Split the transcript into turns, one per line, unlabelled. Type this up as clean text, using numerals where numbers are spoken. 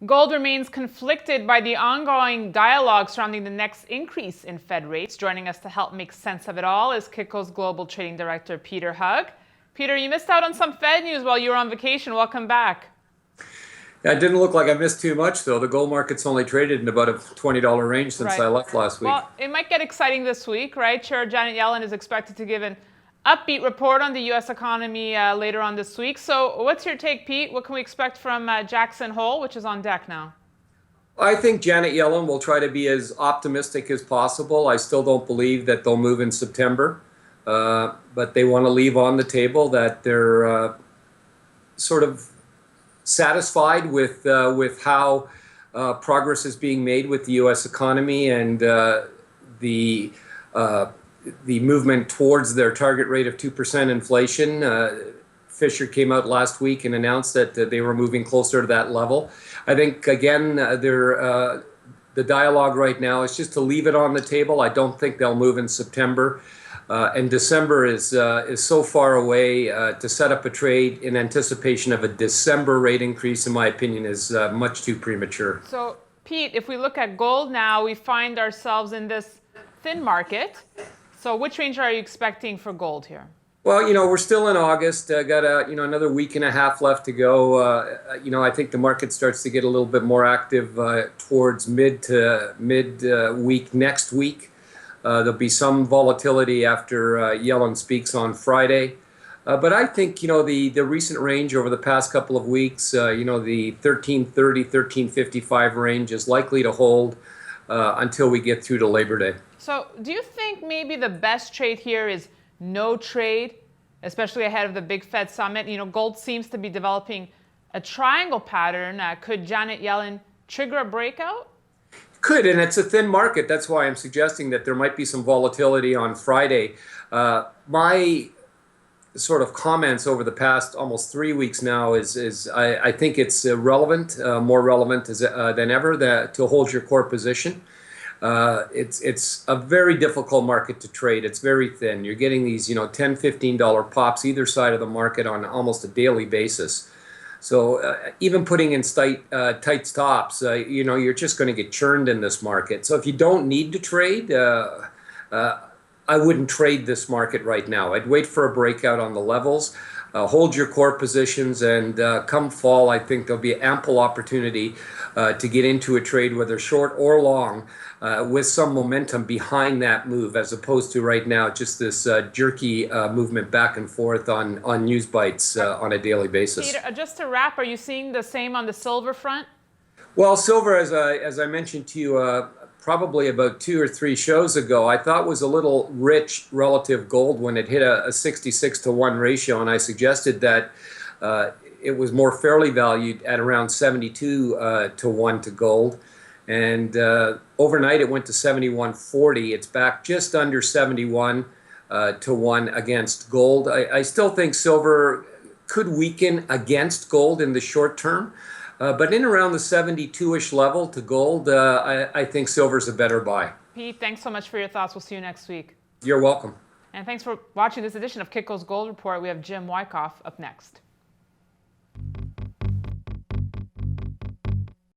Gold remains conflicted by the ongoing dialogue surrounding the next increase in Fed rates. Joining us to help make sense of it all is Kitco's Global Trading Director, Peter Hug. Peter, you missed out on some Fed news while you were on vacation. Welcome back.
Yeah, it didn't look like I missed too much, though. The gold market's only traded in about a $20 range since I left last week.
Well, it might get exciting this week, right? Chair Janet Yellen is expected to give an upbeat report on the U.S. economy later on this week. So what's your take, Pete? What can we expect from Jackson Hole, which is on deck now?
I think Janet Yellen will try to be as optimistic as possible. I still don't believe that they'll move in September, but they want to leave on the table that they're sort of satisfied with how progress is being made with the U.S. economy and the movement towards their target rate of 2% inflation. Fisher came out last week and announced that they were moving closer to that level. I think, again, the dialogue right now is just to leave it on the table. I don't think they'll move in September. And December is so far away. To set up a trade in anticipation of a December rate increase, in my opinion, is much too premature.
So, Pete, if we look at gold now, we find ourselves in this thin market. So which range are you expecting for gold here?
Well, we're still in August. Got another week and a half left to go. I think the market starts to get a little bit more active towards mid week next week. There'll be some volatility after Yellen speaks on Friday. But I think, the recent range over the past couple of weeks, the 1330, 1355 range is likely to hold until we get through to Labor Day.
So do you think maybe the best trade here is no trade, especially ahead of the big Fed summit? Gold seems to be developing a triangle pattern. Could Janet Yellen trigger a breakout?
Could, and it's a thin market. That's why I'm suggesting that there might be some volatility on Friday. My sort of comments over the past almost 3 weeks now is I think it's relevant, more relevant than ever, to hold your core position. It's a very difficult market to trade. It's very thin. You're getting these, $10, $15 pops either side of the market on almost a daily basis. So even putting in tight stops, you're just going to get churned in this market. So if you don't need to trade, I wouldn't trade this market right now. I'd wait for a breakout on the levels, hold your core positions, and come fall, I think there'll be ample opportunity to get into a trade, whether short or long, with some momentum behind that move, as opposed to right now just this jerky movement back and forth on news bites on a daily basis.
Peter, just to wrap, are you seeing the same on the silver front?
Well, silver, as I mentioned to you probably about 2 or 3 shows ago, I thought was a little rich relative gold when it hit a 66-to-1 ratio, and I suggested that it was more fairly valued at around 72-to-1 to gold. And overnight it went to 71.40. It's back just under 71-to-1 against gold. I still think silver could weaken against gold in the short term. But in around the 72-ish level to gold, I think silver's a better buy.
Pete, thanks so much for your thoughts. We'll see you next week.
You're welcome.
And thanks for watching this edition of Kitco's Gold Report. We have Jim Wyckoff up next.